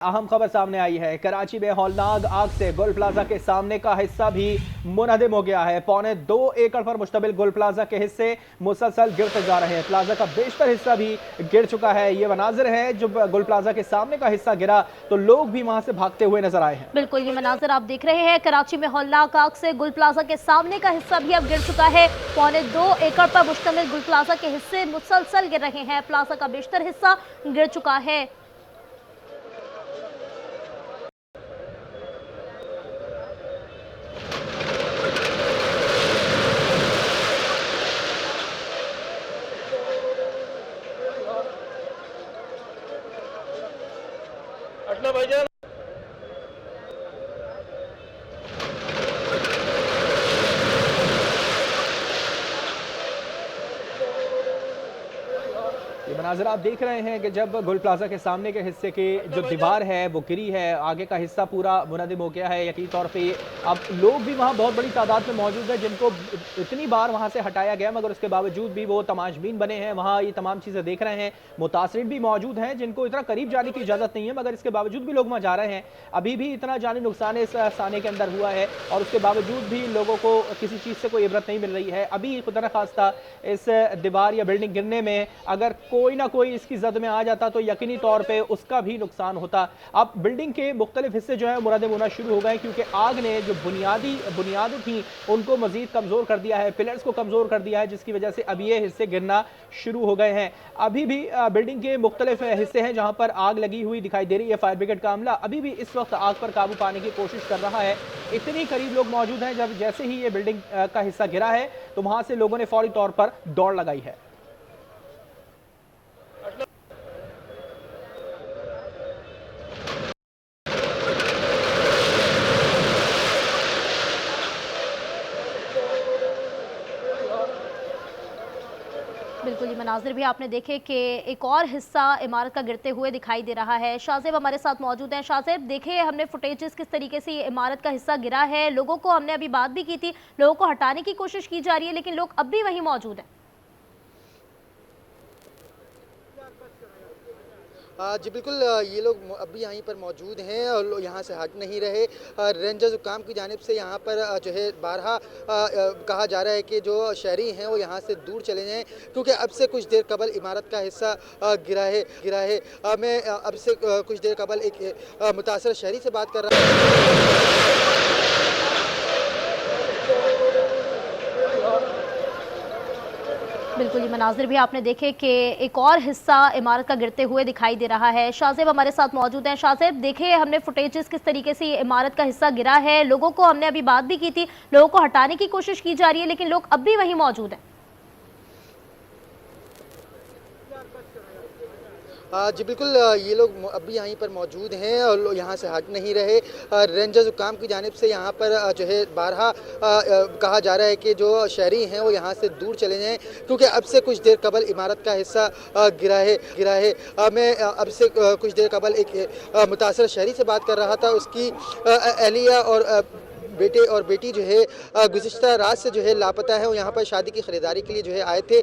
अहम खबर सामने आई है। कराची में हौलनाक आग से गुल प्लाजा के सामने का हिस्सा भी मुनहदिम हो गया है। 2.25 एकड़ पर मुश्तमिल गुल प्लाजा के हिस्से मुसलसल गिरते जा रहे हैं। प्लाजा का बेशतर हिस्सा भी गिर चुका है। ये मनाजिर है, जब गुल प्लाजा के सामने का हिस्सा गिरा तो लोग भी वहां से भागते हुए नजर आए हैं। बिल्कुल, ये मनाजिर आप देख रहे हैं। कराची में हौलनाक आग से गुल प्लाजा के सामने का हिस्सा भी अब गिर चुका है। 2.25 एकड़ पर मुश्तमिल गुल प्लाजा के हिस्से मुसलसल गिर रहे हैं। प्लाजा का बेशतर हिस्सा गिर चुका है। भाईजान ये मनाज़र आप देख रहे हैं कि जब गुल प्लाजा के सामने के हिस्से की जो दीवार है वो गिरी है, आगे का हिस्सा पूरा मुनहदिम हो गया है। यकीन तौर पे अब लोग भी वहाँ बहुत बड़ी तादाद में मौजूद है, जिनको इतनी बार वहाँ से हटाया गया मगर उसके बावजूद भी वो तमाशबीन बने हैं, वहाँ ये तमाम चीज़ें देख रहे हैं। मुतासरीन भी मौजूद हैं जिनको इतना करीब जाने की इजाज़त नहीं है, मगर इसके बावजूद भी लोग वहाँ जा रहे हैं। अभी भी इतना जानी नुकसान इस साने के अंदर हुआ है और उसके बावजूद भी लोगों को किसी चीज़ से कोई इबरत नहीं मिल रही है। अभी खुदा न खास्ता इस दीवार या बिल्डिंग गिरने में अगर कोई ना कोई इसकी जद में आ जाता तो यकीनी तौर पे उसका भी नुकसान होता। अब बिल्डिंग के मुख्तलिफ हिस्से जो है मुनहदिम होना शुरू हो गए, क्योंकि आग ने जो बुनियादें थी उनको मजीद कमज़ोर कर दिया है, पिलर्स को कमज़ोर कर दिया है, जिसकी वजह से अब ये हिस्से गिरना शुरू हो गए हैं। अभी भी बिल्डिंग के मुख्तलिफ हिस्से हैं जहाँ पर आग लगी हुई दिखाई दे रही है। फायर ब्रिगेड का अमला अभी भी इस वक्त आग पर काबू पाने की कोशिश कर रहा है। इतनी करीब लोग मौजूद हैं, जब जैसे ही ये बिल्डिंग का हिस्सा गिरा है तो वहाँ से लोगों ने फौरी तौर पर दौड़ लगाई है। बिल्कुल, ये मनाजिर भी आपने देखे कि एक और हिस्सा इमारत का गिरते हुए दिखाई दे रहा है। शाहज़ेब हमारे साथ मौजूद हैं। शाहज़ेब, देखे हमने फुटेजेस किस तरीके से ये इमारत का हिस्सा गिरा है। लोगों को हमने अभी बात भी की थी, लोगों को हटाने की कोशिश की जा रही है, लेकिन लोग अब भी वहीं मौजूद हैं। जी बिल्कुल, ये लोग अभी यहीं पर मौजूद हैं और लोग यहाँ से हट नहीं रहे। रेंजर्स हुकाम की जानिब से यहाँ पर जो है बारहा कहा जा रहा है कि जो शहरी हैं वो यहाँ से दूर चले जाएं, क्योंकि अब से कुछ देर कबल इमारत का हिस्सा गिरा है। मैं अब से कुछ देर कबल एक मुतासर शहरी से बात कर रहा हूँ। बिल्कुल, ये मनाजिर भी आपने देखे कि एक और हिस्सा इमारत का गिरते हुए दिखाई दे रहा है। शाहज़ेब हमारे साथ मौजूद हैं। शाहज़ेब, देखे हमने फुटेजेस किस तरीके से ये इमारत का हिस्सा गिरा है। लोगों को हमने अभी बात भी की थी, लोगों को हटाने की कोशिश की जा रही है, लेकिन लोग अब भी वहीं मौजूद हैं। जी बिल्कुल, ये लोग अभी यहीं पर मौजूद हैं और लोग यहाँ से हट नहीं रहे। रेंजर्स हुकाम की जानिब से यहाँ पर जो है बारहा कहा जा रहा है कि जो शहरी हैं वो यहाँ से दूर चले जाएं, क्योंकि अब से कुछ देर कबल इमारत का हिस्सा गिरा है। मैं अब से कुछ देर कबल एक मुतासर शहरी से बात कर रहा था। उसकी अहलिया और बेटे और बेटी जो है गुज़िश्ता रात से जो है लापता है। वो यहाँ पर शादी की ख़रीदारी के लिए जो है आए थे,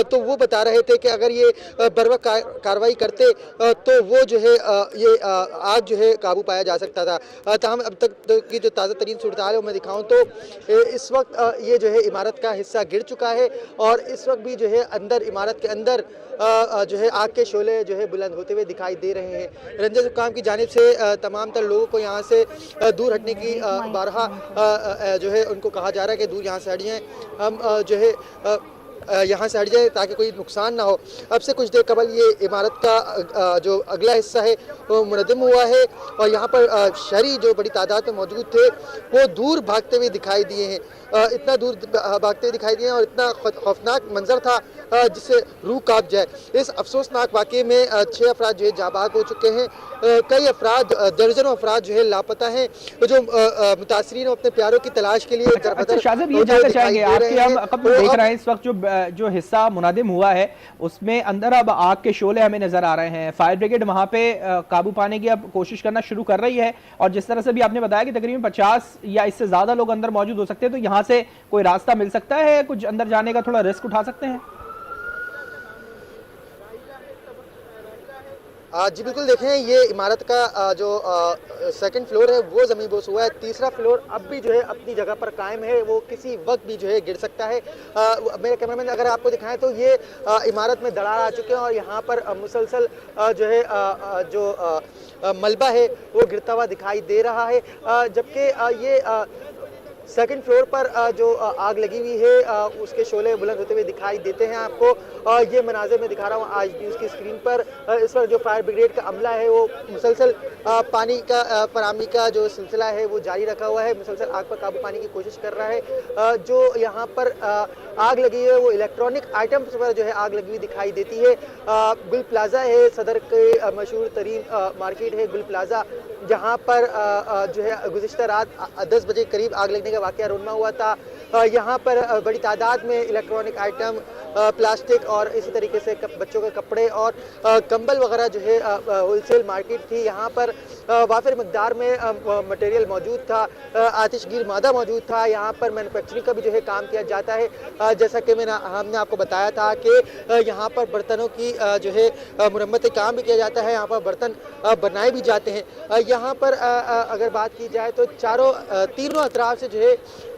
तो वो बता रहे थे कि अगर ये बर वक्त कार्रवाई करते तो वो जो है ये आग जो है काबू पाया जा सकता था। ताहम अब तक की जो ताज़ा तरीन सूरत हाल है वो मैं दिखाऊँ तो इस वक्त ये जो है इमारत का हिस्सा गिर चुका है और इस वक्त भी जो है अंदर इमारत के अंदर जो है आग के शोले जो है बुलंद होते हुए दिखाई दे रहे हैं। रेंजर्स हुकाम की जानिब से तमाम तर लोगों को यहाँ से दूर हटने की बारहा जो है उनको कहा जा रहा है कि दूर यहाँ से हट जाएं, हम जो है यहाँ से हट जाए ताकि कोई नुकसान ना हो। अब से कुछ देर कबल ये इमारत का जो अगला हिस्सा है वो मुनहदिम हुआ है और यहाँ पर शहरी जो बड़ी तादाद में मौजूद थे वो दूर भागते हुए दिखाई दिए हैं। इतना दूर भागते हुए दिखाई दिए हैं और इतना खौफनाक मंजर था जिससे रूह कांप जाए। इस अफसोसनाक वाक़े में 6 अफराद जो है जाबाक हो चुके हैं। कई अफराद, दर्जनों अफराद जो है लापता हैं। जो मुतासरीन अपने प्यारों की तलाश के लिए शाहज़ेब, ये जानना चाहेंगे आपके, हम कब देख रहे हैं इस वक्त जो हिस्सा मुनहदिम हुआ है उसमें अंदर अब आग के शोले हमें नजर आ रहे हैं। फायर ब्रिगेड वहां पे काबू पाने की अब कोशिश करना शुरू कर रही है और जिस तरह से भी आपने बताया कि तकरीबन 50 या इससे ज्यादा लोग अंदर मौजूद हो सकते हैं, तो यहाँ से कोई रास्ता मिल सकता है, कुछ अंदर जाने का थोड़ा रिस्क उठा सकते हैं? जी बिल्कुल, देखें ये इमारत का जो सेकंड फ्लोर है वो ज़मीन बोस हुआ है। तीसरा फ्लोर अब भी जो है अपनी जगह पर कायम है, वो किसी वक्त भी जो है गिर सकता है। मेरे कैमरामैन अगर आपको दिखाएं तो ये इमारत में दरार आ चुके हैं और यहाँ पर मुसलसल जो है मलबा है वो गिरता हुआ दिखाई दे रहा है। जबकि ये सेकंड फ्लोर पर जो आग लगी हुई है उसके शोले बुलंद होते हुए दिखाई देते हैं आपको। ये मनाज़िर मैं दिखा रहा हूँ आज न्यूज़ की स्क्रीन पर। इस वक्त जो फायर ब्रिगेड का अमला है वो मुसलसल पानी का फराहमी का जो सिलसिला है वो जारी रखा हुआ है, मुसलसल आग पर काबू पाने की कोशिश कर रहा है। जो यहाँ पर आग लगी है वो इलेक्ट्रॉनिक आइटम्स पर जो है आग लगी हुई दिखाई देती है। गुल प्लाजा है, सदर के मशहूर तरीन मार्केट है गुल प्लाजा, जहाँ पर जो है गुज़िश्ता रात 10 बजे करीब आग लगने का वाक़या रूनमा हुआ था। यहाँ पर बड़ी तादाद में इलेक्ट्रॉनिक आइटम, प्लास्टिक और इसी तरीके से बच्चों के कपड़े और कंबल वगैरह जो है होलसेल मार्केट थी। यहाँ पर वाफिर मकदार में मटेरियल मौजूद था, आतिशगीर मादा मौजूद था। यहाँ पर मैन्युफैक्चरिंग का भी जो है काम किया जाता है। जैसा कि हमने आपको बताया था कि यहाँ पर बर्तनों की जो है मुरम्मत काम भी किया जाता है, यहाँ पर बर्तन बनाए भी जाते हैं। यहाँ पर अगर बात की जाए तो तीनों अतराफ से जो है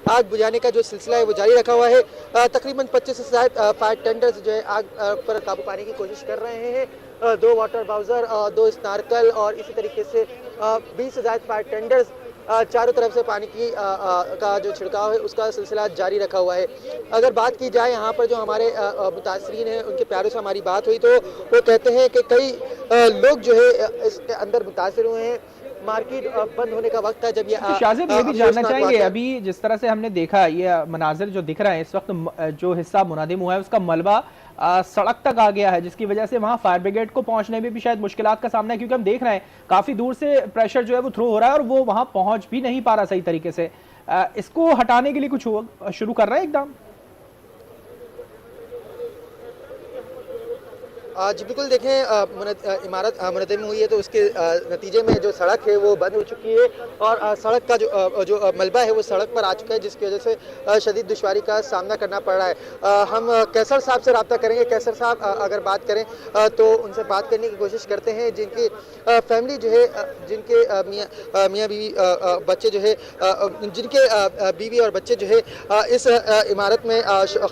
आग बुझाने का जो सिलसिला है वो जारी रखा हुआ है। तकरीबन 25 से ज़्यादा फायर टेंडर्स जो है आग पर काबू पाने की कोशिश कर रहे हैं। 2 वाटर बाउज़र, 2 स्नार्कल और इसी तरीके से 20 से ज़्यादा फायर टेंडर्स चारों तरफ से पानी की का जो छिड़काव है उसका सिलसिला जारी रखा हुआ है। अगर बात की जाए यहाँ पर जो हमारे मुतासरीन हैं उनके प्यारों से हमारी बात हुई तो वो कहते हैं कि कई लोग जो है इसके अंदर मुतासर हुए हैं। मार्केट बंद होने का वक्त है जब ये शाजिद ये भी जानना चाहेंगे, अभी जिस तरह से हमने देखा ये मनाजिर जो दिख रहा है इस वक्त, जो हिस्सा मुनादिम हुआ है उसका मलबा सड़क तक आ गया है, जिसकी वजह से वहां फायर ब्रिगेड को पहुंचने में भी शायद मुश्किलात का सामना है, क्योंकि हम देख रहे हैं काफी दूर से प्रेशर जो है वो थ्रो हो रहा है और वो वहां पहुंच भी नहीं पा रहा सही तरीके से। इसको हटाने के लिए कुछ शुरू कर रहा है एकदम? जी बिल्कुल, देखें इमारत मुनद्दम हुई है तो उसके नतीजे में जो सड़क है वो बंद हो चुकी है और सड़क का जो मलबा है वो सड़क पर आ चुका है, जिसकी वजह से शदीद दुश्वारी का सामना करना पड़ रहा है। हम कैसर साहब से रब्ता करेंगे। कैसर साहब अगर बात करें तो उनसे बात करने की कोशिश करते हैं, जिनकी फैमिली जो है, जिनके मियाँ बीवी बच्चे जो है, जिनके बीवी और बच्चे जो है इस इमारत में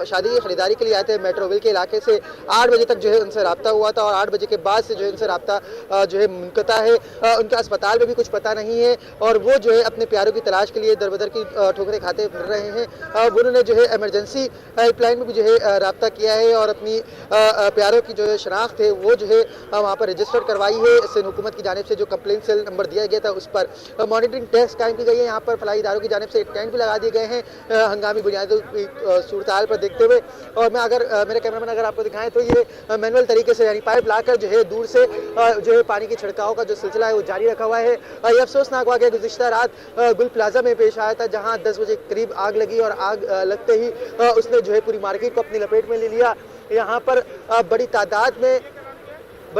शादी की खरीदारी के लिए आए थे। मेट्रोविल के इलाके से 8 बजे तक जो है उनसे राब्ता हुआ था और 8 बजे के बाद से जो है उनसे राब्ता जो है मुनक़ता है। उनके अस्पताल में भी कुछ पता नहीं है और वो जो है अपने प्यारों की तलाश के लिए दर बदर की ठोकरें खाते फिर रहे हैं। उन्होंने जो है इमरजेंसी हेल्पलाइन में भी जो है राब्ता किया है और अपनी प्यारों की जो है शनाख्त है वो जो है वहाँ पर रजिस्टर्ड करवाई है। सिंध हुकूमत की जानिब से जो कंप्लेंट सेल नंबर दिया गया था उस पर मॉनिटरिंग टेस्ट कायम की गई है। यहाँ पर फलाही इदारों की जानिब से टेंट भी लगा दिए गए हैं हंगामी बुनियादों की सूरत हाल पर देखते हुए। और मैं मेरे कैमरामैन अगर आपको दिखाएं तो ये मैनुअल तरीके से यानी पाइप लाकर जो है दूर से जो है पानी के छिड़काव का जो सिलसिला है वो जारी रखा हुआ है। ये अफसोसनाक वाक़या गुज़िश्ता रात गुल प्लाजा में पेश आया था, जहां 10 बजे करीब आग लगी और आग लगते ही उसने जो है पूरी मार्केट को अपनी लपेट में ले लिया। यहाँ पर बड़ी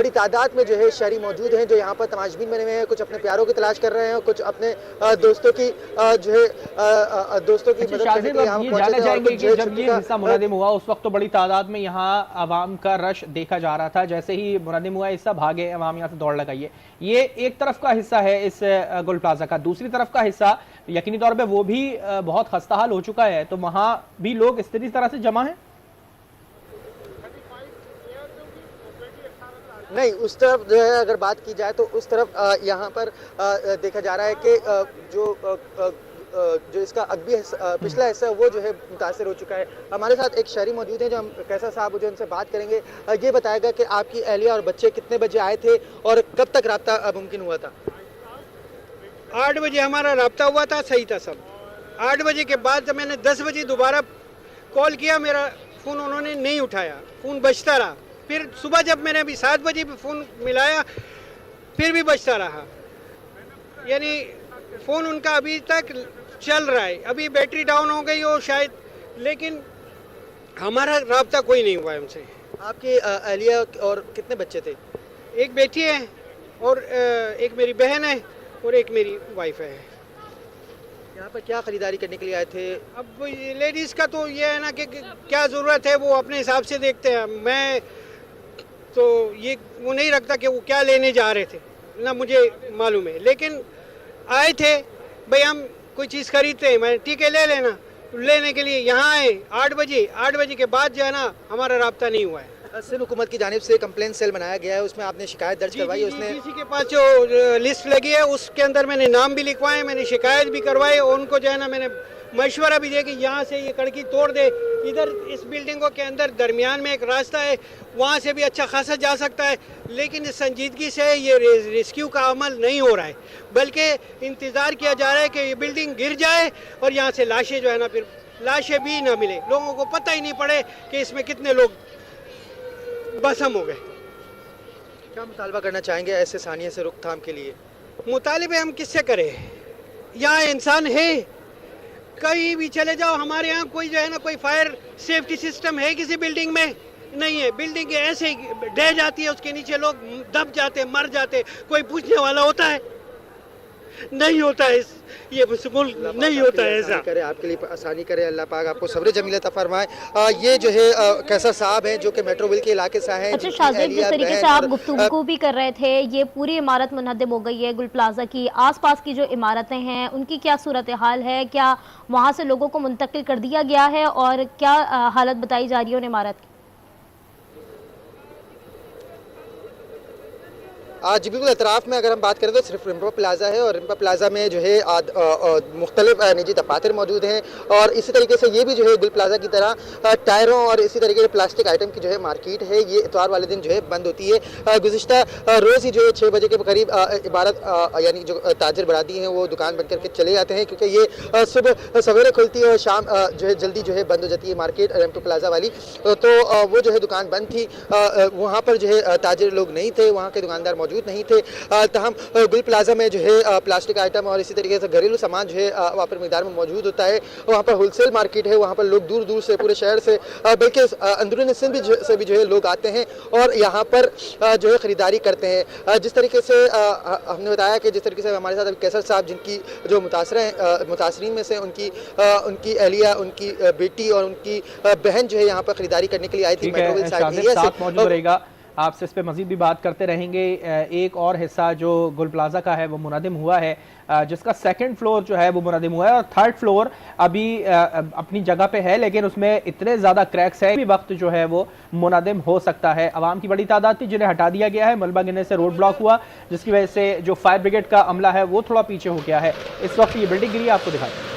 तादाद में जो है शहरी मौजूद हैं जो यहाँ पर तमाशबीन बने हुए हैं, कुछ अपने प्यारों की तलाश कर रहे हैं, कुछ अपने दोस्तों की जो है दोस्तों की मदद करने के लिए यहाँ पहुंचे थे। कि जब ये हिस्सा मुनद्दम हुआ उस वक्त तो बड़ी तादाद में यहाँ आवाम का रश देखा जा रहा था, जैसे ही मुनद्दम हुआ हिस्सा भागे, आवाम यहाँ से दौड़ लगाइए। ये एक तरफ का हिस्सा है इस गुल प्लाजा का, दूसरी तरफ का हिस्सा यकीनी तौर पर वो भी बहुत खस्ता हाल हो चुका है, तो वहाँ भी लोग इस तरह से जमा है? नहीं, उस तरफ जो है अगर बात की जाए तो उस तरफ यहाँ पर देखा जा रहा है कि जो इसका अगबी पिछला हिस्सा वो जो है मुतासर हो चुका है। हमारे साथ एक शहरी मौजूद है जो हम कैसर साहब जो उनसे बात करेंगे। ये बताएगा कि आपकी अहलिया और बच्चे कितने बजे आए थे और कब तक राब्ता मुमकिन हुआ था? 8 बजे हमारा राब्ता हुआ था, सही था सब। 8 बजे के बाद जब मैंने 10 बजे दोबारा कॉल किया, मेरा फ़ोन उन्होंने नहीं उठाया, फ़ोन बजता रहा। फिर सुबह जब मैंने अभी 7 बजे भी फ़ोन मिलाया फिर भी बजता रहा, यानी फ़ोन उनका अभी तक चल रहा है। अभी बैटरी डाउन हो गई हो शायद, लेकिन हमारा राब्ता कोई नहीं हुआ है उनसे। आपकी अहलिया और कितने बच्चे थे? एक बेटी है और एक मेरी बहन है और एक मेरी वाइफ है। यहाँ पर क्या ख़रीदारी करने के लिए आए थे? अब लेडीज़ का तो ये है ना कि क्या ज़रूरत है वो अपने हिसाब से देखते हैं। मैं तो ये वो नहीं रखता कि वो क्या लेने जा रहे थे, ना मुझे मालूम है। लेकिन आए थे भाई हम कोई चीज़ खरीदते हैं, मैं ठीक है ले लेना, लेने के लिए यहाँ आए 8 बजे के बाद जो है ना हमारा राब्ता नहीं हुआ है। सिंध हुकूमत की जानिब से कंप्लेंट सेल बनाया गया है, उसमें आपने शिकायत दर्ज करवाई है? उसने किसी के पास जो लिस्ट लगी है उसके अंदर मैंने नाम भी लिखवाए, मैंने शिकायत भी करवाई और उनको जो है ना मैंने मशवरा भी दिया कि यहाँ से ये कड़की तोड़ दे, इधर इस बिल्डिंगों के अंदर दरमियान में एक रास्ता है, वहाँ से भी अच्छा खासा जा सकता है। लेकिन इस संजीदगी से ये रेस्क्यू का अमल नहीं हो रहा है, बल्कि इंतज़ार किया जा रहा है कि ये बिल्डिंग गिर जाए और यहाँ से लाशें जो है ना फिर लाशें भी ना मिले, लोगों को पता ही नहीं पड़े कि इसमें कितने लोग बसम हो गए। क्या मुतालबा करना चाहेंगे ऐसे सानिया से रोकथाम के लिए? मुतालिबे हम किससे करें, यहाँ इंसान है, कहीं भी चले जाओ हमारे यहाँ कोई जो है ना कोई फायर सेफ्टी सिस्टम है किसी बिल्डिंग में नहीं है। बिल्डिंग ऐसे ही ढह जाती है, उसके नीचे लोग दब जाते, मर जाते, कोई पूछने वाला होता है? नहीं होता है, ये मुल्क नहीं होता है ऐसा। करे आपके लिए आसानी करे, अल्लाह पाक आपको सब्र जमील अता फरमाए। ये जो है कैसर साहब हैं जो कि मेट्रोविल के इलाके से हैं। अच्छा शाज़ेब, जिस तरीके से आप गुफ्तगू भी कर रहे थे, ये पूरी इमारत मुनहदम हो गई है गुल प्लाजा की, आसपास की जो इमारतें हैं उनकी क्या सूरत हाल है? क्या वहाँ से लोगों को मुंतकिल कर दिया गया है और क्या हालत बताई जा रही है उन इमारत की? जी बिल्कुल, अतराफ़ में अगर हम बात करें तो सिर्फ रिम्पा प्लाजा है और रिम्पा प्लाजा में जो है मुख्तलिफ निजी दफातर मौजूद हैं और इसी तरीके से ये भी जो है गुल प्लाजा की तरह टायरों और इसी तरीके से प्लास्टिक आइटम की जो है मार्केट है, ये इतवार वाले दिन जो है बंद होती है। गुज़िश्ता रोज़ ही जो है 6 बजे के करीब इबारत यानी जो ताजिर बरादी हैं वो दुकान बंद करके चले जाते हैं, क्योंकि ये सुबह सवेरे खुलती है और शाम जो है जल्दी जो है बंद हो जाती है मार्केट रिम्पा प्लाजा वाली। तो वो जो है दुकान बंद थी, वहाँ पर जो है ताजिर लोग नहीं थे, वहाँ के दुकानदार मौजूद नहीं थे। तहम गुल प्लाजा में जो है प्लास्टिक आइटम और इसी तरीके से घरेलू सामान जो है वहाँ पर मिकदार में मौजूद होता है। वहाँ पर होलसेल मार्केट है, वहाँ पर लोग दूर दूर से पूरे शहर से बल्कि अंदरूनी सिंध से भी जो है लोग आते हैं और यहाँ पर जो है ख़रीदारी करते हैं। जिस तरीके से हमने बताया कि जिस तरीके से हमारे साथ कैसर साहब जिनकी जो मुतासरीन में से उनकी अहलिया, उनकी बेटी और उनकी बहन जो है यहाँ पर ख़रीदारी करने के लिए आई थी मेट्रोविल साथ मौजूद रहेगा, आपसे इस पे मजीद भी बात करते रहेंगे। एक और हिस्सा जो गुल प्लाजा का है वो मुनहदम हुआ है, जिसका 2nd फ्लोर जो है वो मुनहदम हुआ है और 3rd फ्लोर अभी अपनी जगह पे है, लेकिन उसमें इतने ज़्यादा क्रैक्स है, भी वक्त जो है वो मुनहदम हो सकता है। आवाम की बड़ी तादाद थी जिन्हें हटा दिया गया है, मलबा गिरने से रोड ब्लॉक हुआ, जिसकी वजह से जो फायर ब्रिगेड का अमला है वो थोड़ा पीछे हो गया है। इस वक्त ये बिल्डिंग गिरी, आपको दिखाएं।